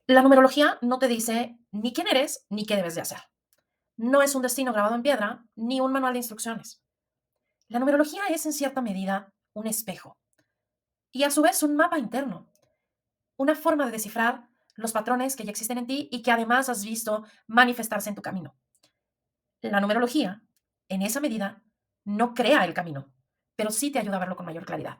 La numerología no te dice ni quién eres ni qué debes de hacer. No es un destino grabado en piedra ni un manual de instrucciones. La numerología es en cierta medida un espejo y a su vez un mapa interno, una forma de descifrar los patrones que ya existen en ti y que además has visto manifestarse en tu camino. La numerología, en esa medida, no crea el camino, pero sí te ayuda a verlo con mayor claridad.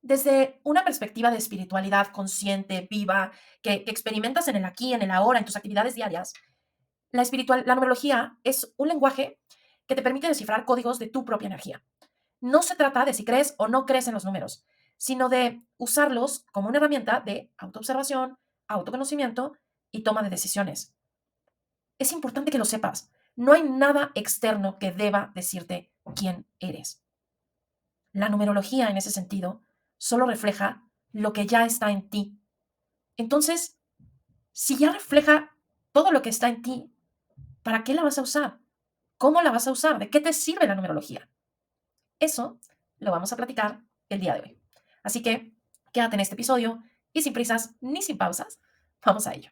Desde una perspectiva de espiritualidad consciente, viva, que experimentas en el aquí, en el ahora, en tus actividades diarias, la numerología es un lenguaje que te permite descifrar códigos de tu propia energía. No se trata de si crees o no crees en los números, sino de usarlos como una herramienta de autoobservación, autoconocimiento y toma de decisiones. Es importante que lo sepas. No hay nada externo que deba decirte quién eres. La numerología, en ese sentido, solo refleja lo que ya está en ti. Entonces, si ya refleja todo lo que está en ti, ¿para qué la vas a usar? ¿Cómo la vas a usar? ¿De qué te sirve la numerología? Eso lo vamos a platicar el día de hoy. Así que quédate en este episodio y sin prisas ni sin pausas, vamos a ello.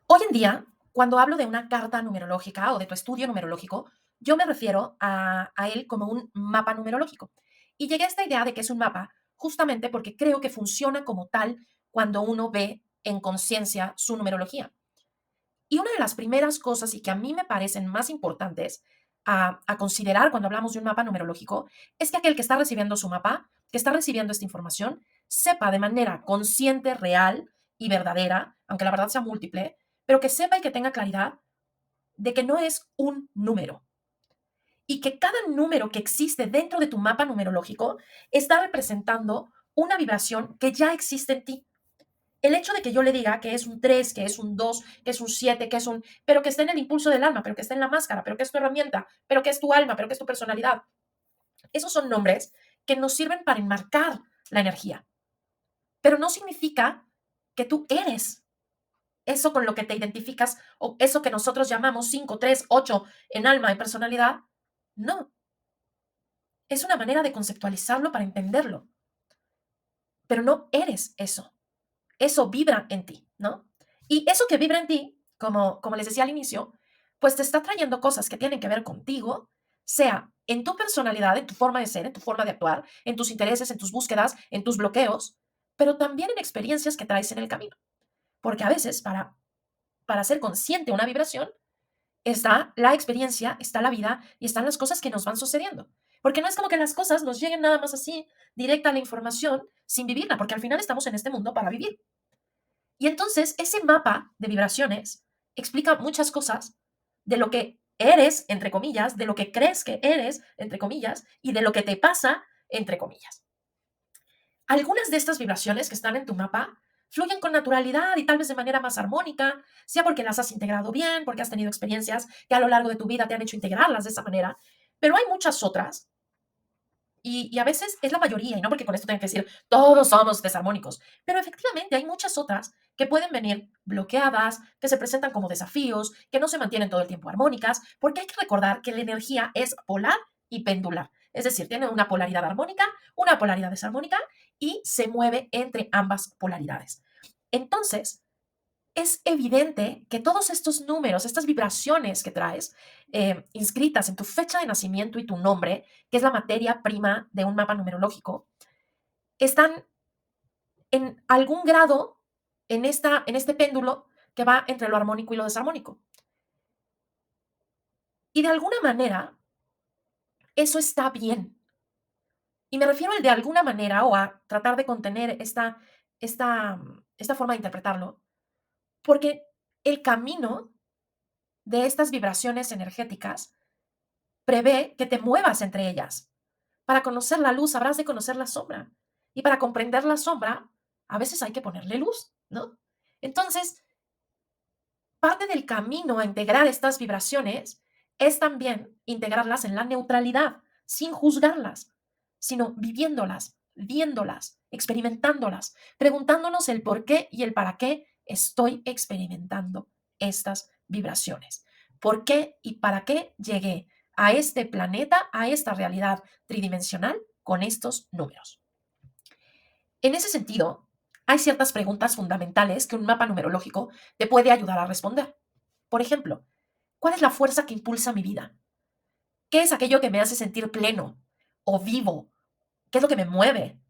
Hoy en día, cuando hablo de una carta numerológica o de tu estudio numerológico, yo me refiero a él como un mapa numerológico. Y llegué a esta idea de que es un mapa justamente porque creo que funciona como tal cuando uno ve en conciencia su numerología. Y una de las primeras cosas y que a mí me parecen más importantes a considerar cuando hablamos de un mapa numerológico es que aquel que está recibiendo su mapa, que está recibiendo esta información, sepa de manera consciente, real y verdadera, aunque la verdad sea múltiple, pero que sepa y que tenga claridad de que no es un número y que cada número que existe dentro de tu mapa numerológico está representando una vibración que ya existe en ti. El hecho de que yo le diga que es un 3, que es un 2, que es un 7, que es un, pero que está en el impulso del alma, pero que está en la máscara, pero que es tu herramienta, pero que es tu alma, pero que es tu personalidad. Esos son nombres que nos sirven para enmarcar la energía, pero no significa que tú eres eso con lo que te identificas o eso que nosotros llamamos 5, 3, 8 en alma y personalidad. No, es una manera de conceptualizarlo para entenderlo, pero no eres eso. Eso vibra en ti, ¿no? Y eso que vibra en ti, como les decía al inicio, pues te está trayendo cosas que tienen que ver contigo, sea en tu personalidad, en tu forma de ser, en tu forma de actuar, en tus intereses, en tus búsquedas, en tus bloqueos, pero también en experiencias que traes en el camino. Porque a veces para ser consciente de una vibración está la experiencia, está la vida y están las cosas que nos van sucediendo. Porque no es como que las cosas nos lleguen nada más así, directa a la información, sin vivirla, porque al final estamos en este mundo para vivir. Y entonces ese mapa de vibraciones explica muchas cosas de lo que eres, entre comillas, de lo que crees que eres, entre comillas, y de lo que te pasa, entre comillas. Algunas de estas vibraciones que están en tu mapa fluyen con naturalidad y tal vez de manera más armónica, sea porque las has integrado bien, porque has tenido experiencias que a lo largo de tu vida te han hecho integrarlas de esa manera, pero hay muchas otras y a veces es la mayoría, y no porque con esto tenga que decir todos somos desarmónicos, pero efectivamente hay muchas otras que pueden venir bloqueadas, que se presentan como desafíos, que no se mantienen todo el tiempo armónicas, porque hay que recordar que la energía es polar y pendular. Es decir, tiene una polaridad armónica, una polaridad desarmónica y se mueve entre ambas polaridades. Entonces, es evidente que todos estos números, estas vibraciones que traes inscritas en tu fecha de nacimiento y tu nombre, que es la materia prima de un mapa numerológico, están en algún grado en este péndulo que va entre lo armónico y lo desarmónico. Y de alguna manera, eso está bien. Y me refiero al de alguna manera o a tratar de contener esta forma de interpretarlo, porque el camino de estas vibraciones energéticas prevé que te muevas entre ellas. Para conocer la luz habrás de conocer la sombra. Y para comprender la sombra, a veces hay que ponerle luz, ¿no? Entonces, parte del camino a integrar estas vibraciones es también integrarlas en la neutralidad, sin juzgarlas, sino viviéndolas, viéndolas, experimentándolas, preguntándonos el por qué y el para qué estoy experimentando estas vibraciones. ¿Por qué y para qué llegué a este planeta, a esta realidad tridimensional con estos números? En ese sentido, hay ciertas preguntas fundamentales que un mapa numerológico te puede ayudar a responder. Por ejemplo, ¿cuál es la fuerza que impulsa mi vida? ¿Qué es aquello que me hace sentir pleno o vivo? ¿Qué es lo que me mueve?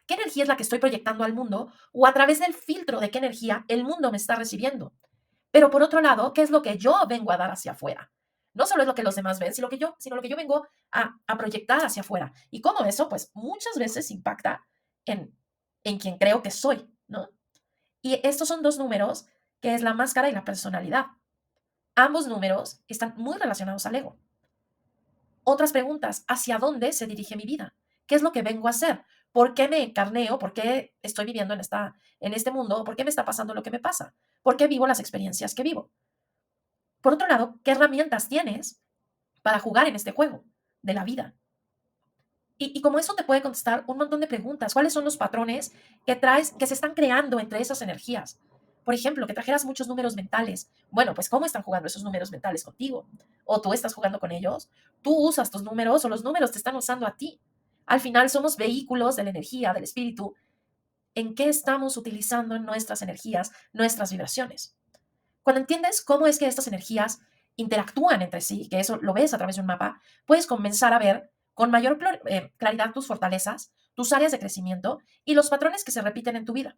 ¿Qué energía es la que estoy proyectando al mundo? O a través del filtro de qué energía el mundo me está recibiendo. Pero por otro lado, ¿qué es lo que yo vengo a dar hacia afuera? No solo es lo que los demás ven, sino lo que yo vengo a proyectar hacia afuera. Y cómo eso, pues muchas veces impacta en, en quien creo que soy, ¿no? Y estos son dos números que es la máscara y la personalidad. Ambos números están muy relacionados al ego. Otras preguntas, ¿hacia dónde se dirige mi vida? ¿Qué es lo que vengo a hacer? ¿Por qué me encarneo? ¿Por qué estoy viviendo en este mundo? ¿Por qué me está pasando lo que me pasa? ¿Por qué vivo las experiencias que vivo? Por otro lado, ¿qué herramientas tienes para jugar en este juego de la vida? Y como eso te puede contestar un montón de preguntas. ¿Cuáles son los patrones que traes, que se están creando entre esas energías? Por ejemplo, que trajeras muchos números mentales. Bueno, pues ¿cómo están jugando esos números mentales contigo? ¿O tú estás jugando con ellos? ¿Tú usas tus números o los números te están usando a ti? Al final somos vehículos de la energía, del espíritu. ¿En qué estamos utilizando nuestras energías, nuestras vibraciones? Cuando entiendes cómo es que estas energías interactúan entre sí, que eso lo ves a través de un mapa, puedes comenzar a ver con mayor claridad tus fortalezas, tus áreas de crecimiento y los patrones que se repiten en tu vida.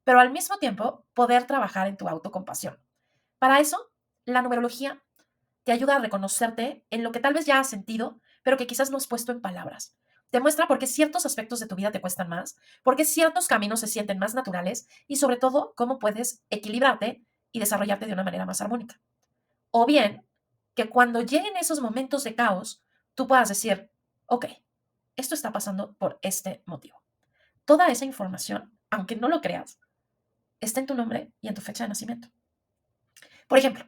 Pero al mismo tiempo, poder trabajar en tu autocompasión. Para eso, la numerología te ayuda a reconocerte en lo que tal vez ya has sentido, pero que quizás no has puesto en palabras. Te muestra por qué ciertos aspectos de tu vida te cuestan más, por qué ciertos caminos se sienten más naturales y sobre todo cómo puedes equilibrarte y desarrollarte de una manera más armónica. O bien, que cuando lleguen esos momentos de caos, tú puedas decir, ok, esto está pasando por este motivo. Toda esa información, aunque no lo creas, está en tu nombre y en tu fecha de nacimiento. Por ejemplo,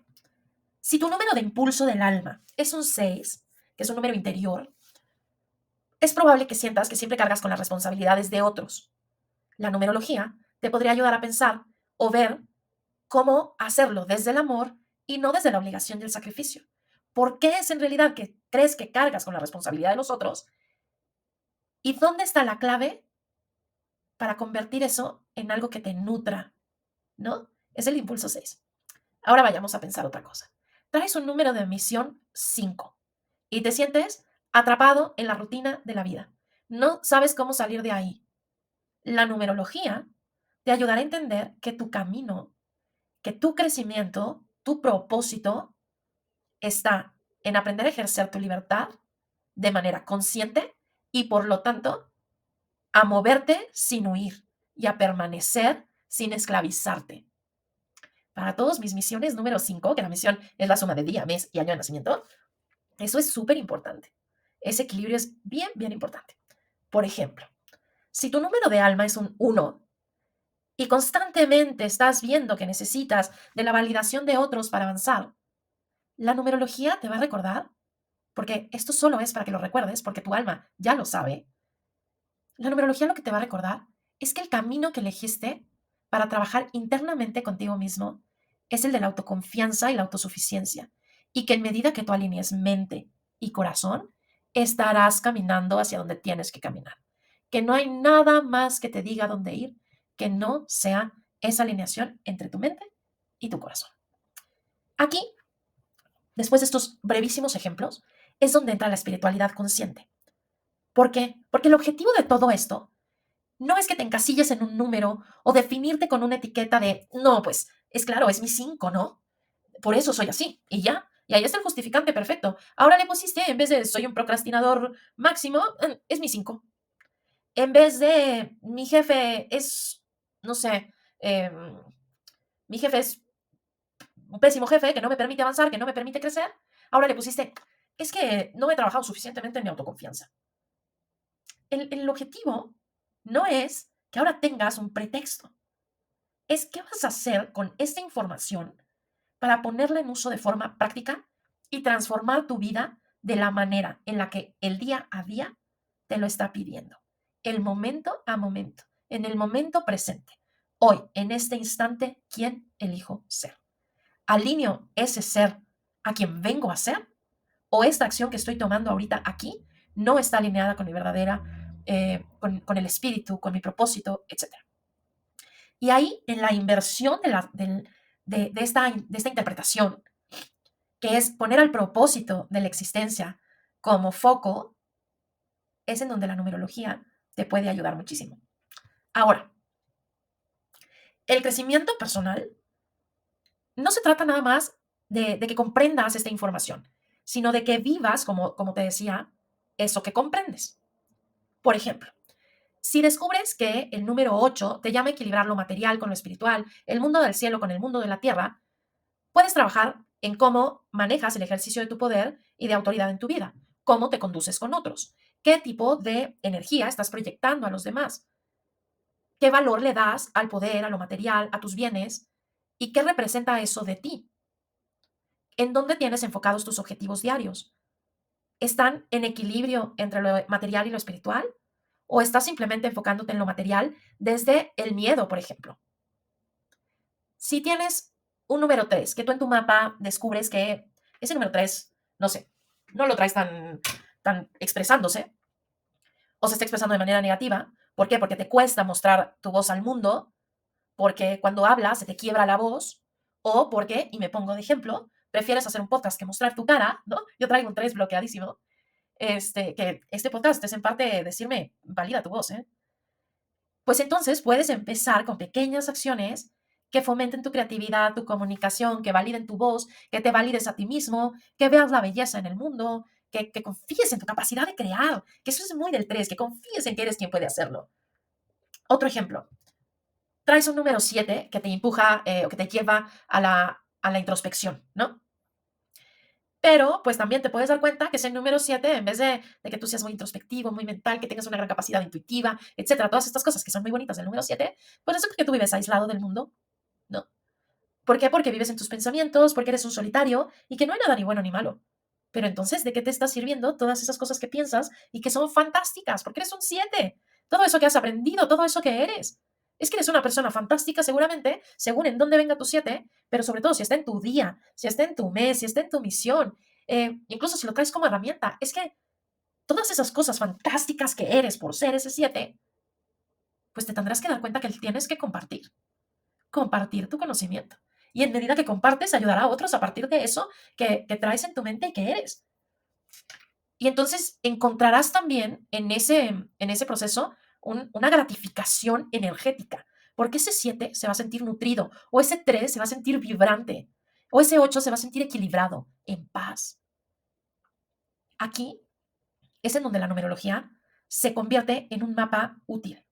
si tu número de impulso del alma es un 6, que es un número interior, es probable que sientas que siempre cargas con las responsabilidades de otros. La numerología te podría ayudar a pensar o ver cómo hacerlo desde el amor y no desde la obligación y el sacrificio. ¿Por qué es en realidad que crees que cargas con la responsabilidad de los otros? ¿Y dónde está la clave para convertir eso en algo que te nutra? ¿No? Es el impulso 6. Ahora vayamos a pensar otra cosa. Traes un número de emisión 5 y te sientes atrapado en la rutina de la vida. No sabes cómo salir de ahí. La numerología te ayudará a entender que tu camino, que tu crecimiento, tu propósito está en aprender a ejercer tu libertad de manera consciente y por lo tanto a moverte sin huir y a permanecer sin esclavizarte. Para todos mis misiones número 5, que la misión es la suma de día, mes y año de nacimiento, eso es súper importante. Ese equilibrio es bien, bien importante. Por ejemplo, si tu número de alma es un 1 y constantemente estás viendo que necesitas de la validación de otros para avanzar, la numerología te va a recordar, porque esto solo es para que lo recuerdes, porque tu alma ya lo sabe. La numerología lo que te va a recordar es que el camino que elegiste para trabajar internamente contigo mismo es el de la autoconfianza y la autosuficiencia, y que en medida que tú alinees mente y corazón, estarás caminando hacia donde tienes que caminar. Que no hay nada más que te diga dónde ir que no sea esa alineación entre tu mente y tu corazón. Aquí, después de estos brevísimos ejemplos, es donde entra la espiritualidad consciente. ¿Por qué? Porque el objetivo de todo esto no es que te encasilles en un número o definirte con una etiqueta de, no, pues es claro, es mi 5, ¿no? Por eso soy así y ya. Y ahí está el justificante perfecto. Ahora le pusiste, en vez de soy un procrastinador máximo, es mi 5. En vez de mi jefe es, no sé, mi jefe es un pésimo jefe que no me permite avanzar, que no me permite crecer, ahora le pusiste, es que no he trabajado suficientemente en mi autoconfianza. El objetivo no es que ahora tengas un pretexto, es qué vas a hacer con esta información para ponerla en uso de forma práctica y transformar tu vida de la manera en la que el día a día te lo está pidiendo. El momento a momento, en el momento presente. Hoy, en este instante, ¿quién elijo ser? ¿Alineo ese ser a quien vengo a ser? ¿O esta acción que estoy tomando ahorita aquí no está alineada con mi verdadera con el espíritu, con mi propósito, etcétera. Y ahí, en la inversión de esta interpretación, que es poner al propósito de la existencia como foco, es en donde la numerología te puede ayudar muchísimo. Ahora, el crecimiento personal no se trata nada más de que comprendas esta información, sino de que vivas, como te decía, eso que comprendes. Por ejemplo, si descubres que el número 8 te llama a equilibrar lo material con lo espiritual, el mundo del cielo con el mundo de la tierra, puedes trabajar en cómo manejas el ejercicio de tu poder y de autoridad en tu vida, cómo te conduces con otros, qué tipo de energía estás proyectando a los demás, qué valor le das al poder, a lo material, a tus bienes y qué representa eso de ti, en dónde tienes enfocados tus objetivos diarios. ¿Están en equilibrio entre lo material y lo espiritual? ¿O estás simplemente enfocándote en lo material desde el miedo, por ejemplo? Si tienes un número 3 que tú en tu mapa descubres que ese número 3 no sé, no lo traes tan expresándose o se está expresando de manera negativa, ¿por qué? Porque te cuesta mostrar tu voz al mundo, porque cuando hablas se te quiebra la voz, o porque, y me pongo de ejemplo, prefieres hacer un podcast que mostrar tu cara, ¿no? Yo traigo un 3 bloqueadísimo, que este podcast es en parte decirme, valida tu voz, ¿eh? Pues entonces puedes empezar con pequeñas acciones que fomenten tu creatividad, tu comunicación, que validen tu voz, que te valides a ti mismo, que veas la belleza en el mundo, que confíes en tu capacidad de crear, que eso es muy del 3, que confíes en que eres quien puede hacerlo. Otro ejemplo, traes un número 7 que te empuja o que te lleva a la introspección, ¿no? Pero, pues también te puedes dar cuenta que ese número 7, en vez de que tú seas muy introspectivo, muy mental, que tengas una gran capacidad intuitiva, etcétera, todas estas cosas que son muy bonitas del número 7, pues eso es porque tú vives aislado del mundo, ¿no? ¿Por qué? Porque vives en tus pensamientos, porque eres un solitario y que no hay nada ni bueno ni malo. Pero entonces, ¿de qué te está sirviendo todas esas cosas que piensas y que son fantásticas? Porque eres un 7. Todo eso que has aprendido, todo eso que eres. Es que eres una persona fantástica seguramente, según en dónde venga tu 7, pero sobre todo si está en tu día, si está en tu mes, si está en tu misión, incluso si lo traes como herramienta. Es que todas esas cosas fantásticas que eres por ser ese 7, pues te tendrás que dar cuenta que tienes que compartir tu conocimiento. Y en medida que compartes, ayudará a otros a partir de eso que traes en tu mente y que eres. Y entonces encontrarás también en ese proceso una gratificación energética, porque ese 7 se va a sentir nutrido, o ese 3 se va a sentir vibrante, o ese 8 se va a sentir equilibrado, en paz. Aquí es en donde la numerología se convierte en un mapa útil.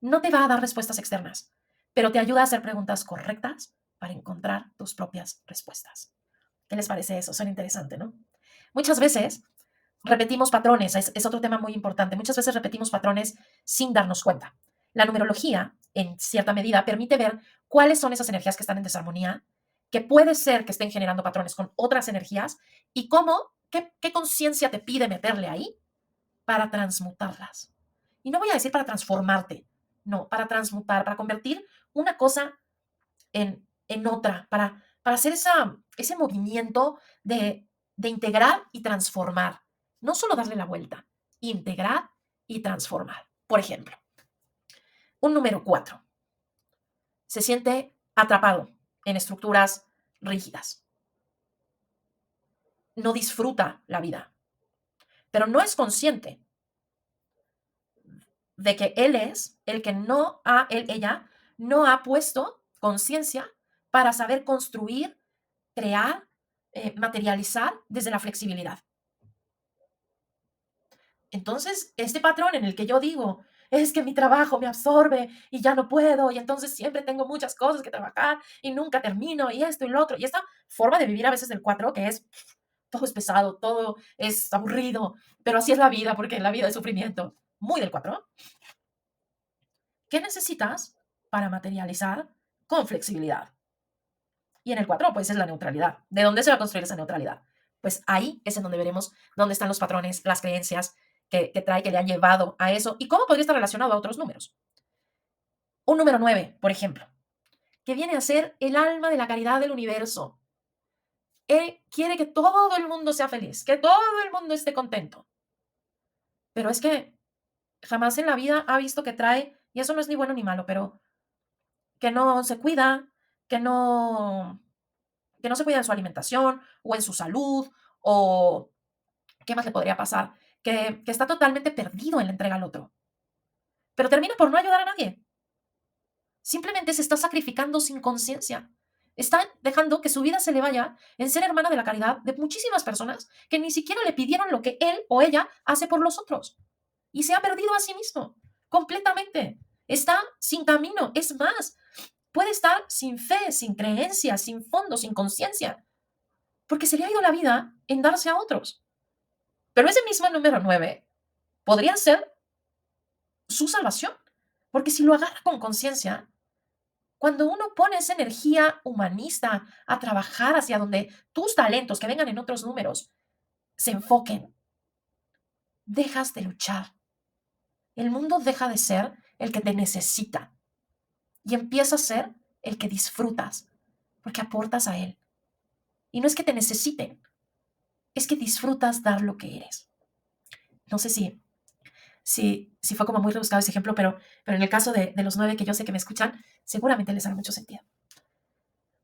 No te va a dar respuestas externas, pero te ayuda a hacer preguntas correctas para encontrar tus propias respuestas. ¿Qué les parece eso? Suena interesante, ¿no? Muchas veces repetimos patrones, es otro tema muy importante. Muchas veces repetimos patrones sin darnos cuenta. La numerología, en cierta medida, permite ver cuáles son esas energías que están en desarmonía, que puede ser que estén generando patrones con otras energías y qué conciencia te pide meterle ahí para transmutarlas. Y no voy a decir para transformarte, no, para transmutar, para convertir una cosa en otra, para hacer ese movimiento de integrar y transformar. No solo darle la vuelta, integrar y transformar. Por ejemplo, un número 4 se siente atrapado en estructuras rígidas. No disfruta la vida, pero no es consciente de que él es el que ella no ha puesto conciencia para saber construir, crear, materializar desde la flexibilidad. Entonces, este patrón en el que yo digo, es que mi trabajo me absorbe y ya no puedo, y entonces siempre tengo muchas cosas que trabajar y nunca termino, y esto y lo otro, y esta forma de vivir a veces del 4 que es todo es pesado, todo es aburrido, pero así es la vida, porque la vida es sufrimiento, muy del 4. ¿Qué necesitas para materializar con flexibilidad? Y en el 4 pues es la neutralidad. ¿De dónde se va a construir esa neutralidad? Pues ahí es en donde veremos dónde están los patrones, las creencias que trae, que le han llevado a eso y cómo podría estar relacionado a otros números. Un número 9, por ejemplo, que viene a ser el alma de la caridad del universo. Él quiere que todo el mundo sea feliz, que todo el mundo esté contento. Pero es que jamás en la vida ha visto que trae, y eso no es ni bueno ni malo, pero que no se cuida, que no, que no se cuida en su alimentación o en su salud, o qué más le podría pasar, que está totalmente perdido en la entrega al otro, pero termina por no ayudar a nadie. Simplemente se está sacrificando sin conciencia. Está dejando que su vida se le vaya en ser hermana de la caridad de muchísimas personas que ni siquiera le pidieron lo que él o ella hace por los otros. Y se ha perdido a sí mismo, completamente. Está sin camino. Es más, puede estar sin fe, sin creencia, sin fondo, sin conciencia, porque se le ha ido la vida en darse a otros. Pero ese mismo número 9 podría ser su salvación, porque si lo agarra con conciencia, cuando uno pone esa energía humanista a trabajar hacia donde tus talentos que vengan en otros números se enfoquen, dejas de luchar. El mundo deja de ser el que te necesita y empieza a ser el que disfrutas, porque aportas a él. Y no es que te necesiten, es que disfrutas dar lo que eres. No sé si fue como muy rebuscado ese ejemplo, pero en el caso de los 9 que yo sé que me escuchan, seguramente les hará mucho sentido.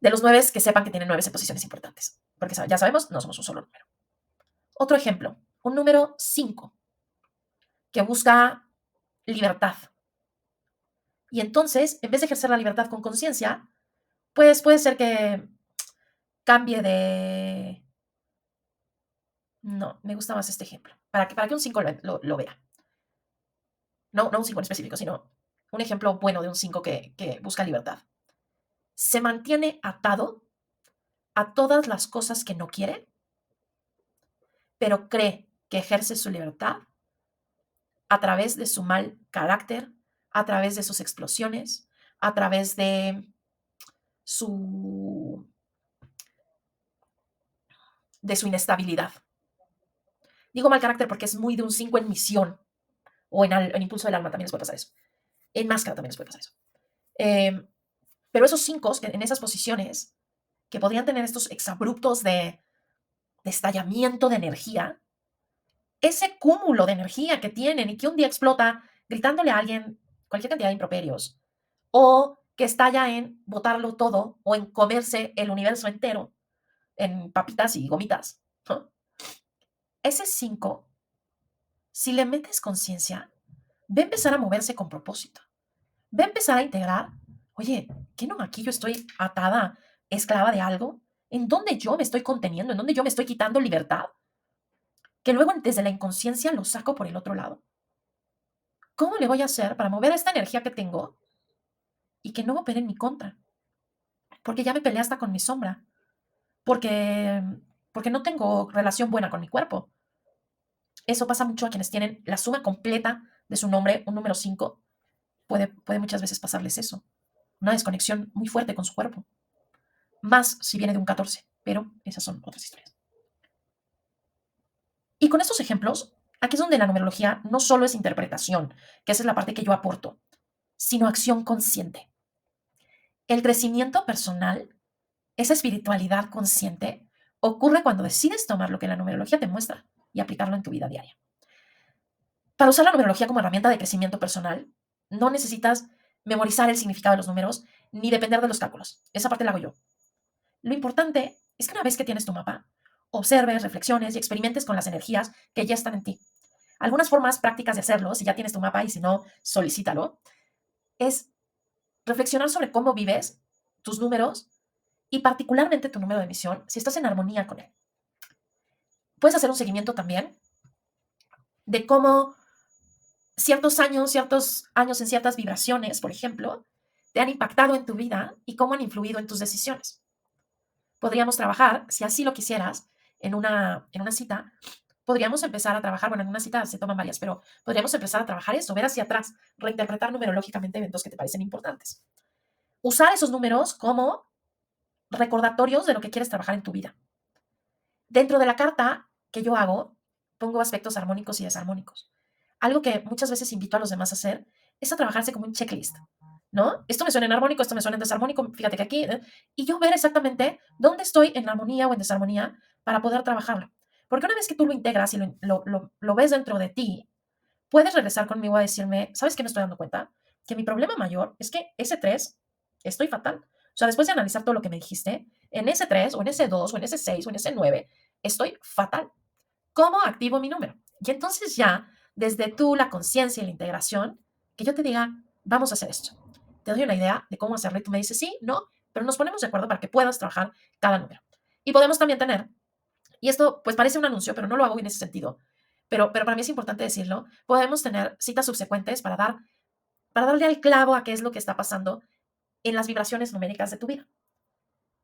De los 9 que sepan que tienen 9 posiciones importantes, porque ya sabemos, no somos un solo número. Otro ejemplo, un número 5 que busca libertad. Y entonces, en vez de ejercer la libertad con conciencia, pues puede ser que cambie de... No, me gusta más este ejemplo, para que un 5 lo vea. No un 5 en específico, sino un ejemplo bueno de un 5 que busca libertad. Se mantiene atado a todas las cosas que no quiere, pero cree que ejerce su libertad a través de su mal carácter, a través de sus explosiones, a través su, de su inestabilidad. Digo mal carácter porque es muy de un 5 en misión o en impulso del alma también les puede pasar eso. En máscara también les puede pasar eso. Eh, pero esos 5 en esas posiciones que podrían tener estos exabruptos de estallamiento de energía, ese cúmulo de energía que tienen y que un día explota gritándole a alguien cualquier cantidad de improperios, o que estalla en botarlo todo o en comerse el universo entero en papitas y gomitas. ¿No? Ese 5, si le metes conciencia, va a empezar a moverse con propósito. Va a empezar a integrar, oye, ¿qué no? Aquí yo estoy atada, esclava de algo, en donde yo me estoy conteniendo, en donde yo me estoy quitando libertad, que luego desde la inconsciencia lo saco por el otro lado. ¿Cómo le voy a hacer para mover esta energía que tengo y que no opere en mi contra? Porque ya me peleé hasta con mi sombra, porque, porque no tengo relación buena con mi cuerpo. Eso pasa mucho a quienes tienen la suma completa de su nombre, un número 5, puede muchas veces pasarles eso, una desconexión muy fuerte con su cuerpo, más si viene de un 14, pero esas son otras historias. Y con estos ejemplos, aquí es donde la numerología no solo es interpretación, que esa es la parte que yo aporto, sino acción consciente. El crecimiento personal, esa espiritualidad consciente, ocurre cuando decides tomar lo que la numerología te muestra y aplicarlo en tu vida diaria. Para usar la numerología como herramienta de crecimiento personal, no necesitas memorizar el significado de los números ni depender de los cálculos. Esa parte la hago yo. Lo importante es que una vez que tienes tu mapa, observes, reflexiones y experimentes con las energías que ya están en ti. Algunas formas prácticas de hacerlo, si ya tienes tu mapa y si no, solicítalo, es reflexionar sobre cómo vives tus números y particularmente tu número de emisión, si estás en armonía con él. Puedes hacer un seguimiento también de cómo ciertos años en ciertas vibraciones, por ejemplo, te han impactado en tu vida y cómo han influido en tus decisiones. Podríamos trabajar, si así lo quisieras, en una cita, podríamos empezar a trabajar, bueno, en una cita se toman varias, pero podríamos empezar a trabajar eso, ver hacia atrás, reinterpretar numerológicamente eventos que te parecen importantes. Usar esos números como recordatorios de lo que quieres trabajar en tu vida. Dentro de la carta que yo hago, pongo aspectos armónicos y desarmónicos. Algo que muchas veces invito a los demás a hacer es a trabajarse como un checklist, ¿no? Esto me suena en armónico, esto me suena en desarmónico, fíjate que aquí, y yo ver exactamente dónde estoy en armonía o en desarmonía para poder trabajarlo. Porque una vez que tú lo integras y lo ves dentro de ti, puedes regresar conmigo a decirme, ¿sabes qué me estoy dando cuenta? Que mi problema mayor es que ese 3 estoy fatal. O sea, después de analizar todo lo que me dijiste, en ese 3 o en ese 2 o en ese 6 o en ese 9 estoy fatal. ¿Cómo activo mi número? Y entonces ya, desde tú, la conciencia y la integración, que yo te diga, vamos a hacer esto. Te doy una idea de cómo hacerlo y tú me dices sí, no, pero nos ponemos de acuerdo para que puedas trabajar cada número. Y podemos también tener, y esto pues parece un anuncio, pero no lo hago en ese sentido, pero para mí es importante decirlo, podemos tener citas subsecuentes para darle al clavo a qué es lo que está pasando en las vibraciones numéricas de tu vida.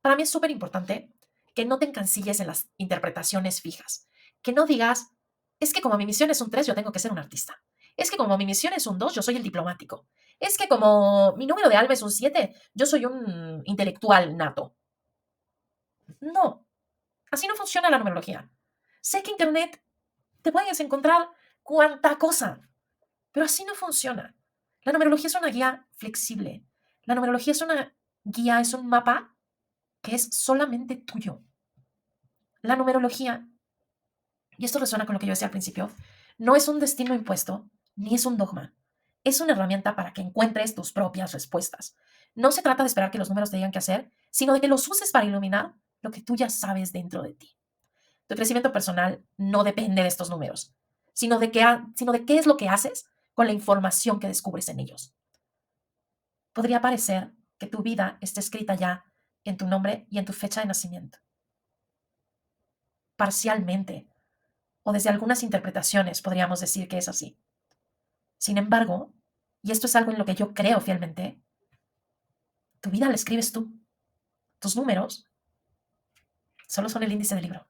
Para mí es súper importante que no te encasilles en las interpretaciones fijas, que no digas, es que como mi misión es un 3 yo tengo que ser un artista. Es que como mi misión es un 2 yo soy el diplomático. Es que como mi número de alma es un 7 yo soy un intelectual nato. No, así no funciona la numerología. Sé que Internet te puedes encontrar cuanta cosa, pero así no funciona. La numerología es una guía flexible. La numerología es una guía, es un mapa que es solamente tuyo. La numerología, y esto resuena con lo que yo decía al principio, no es un destino impuesto ni es un dogma. Es una herramienta para que encuentres tus propias respuestas. No se trata de esperar que los números te digan qué hacer, sino de que los uses para iluminar lo que tú ya sabes dentro de ti. Tu crecimiento personal no depende de estos números, sino de qué es lo que haces con la información que descubres en ellos. Podría parecer que tu vida está escrita ya en tu nombre y en tu fecha de nacimiento. Parcialmente, o desde algunas interpretaciones podríamos decir que es así. Sin embargo, y esto es algo en lo que yo creo fielmente, tu vida la escribes tú. Tus números solo son el índice del libro.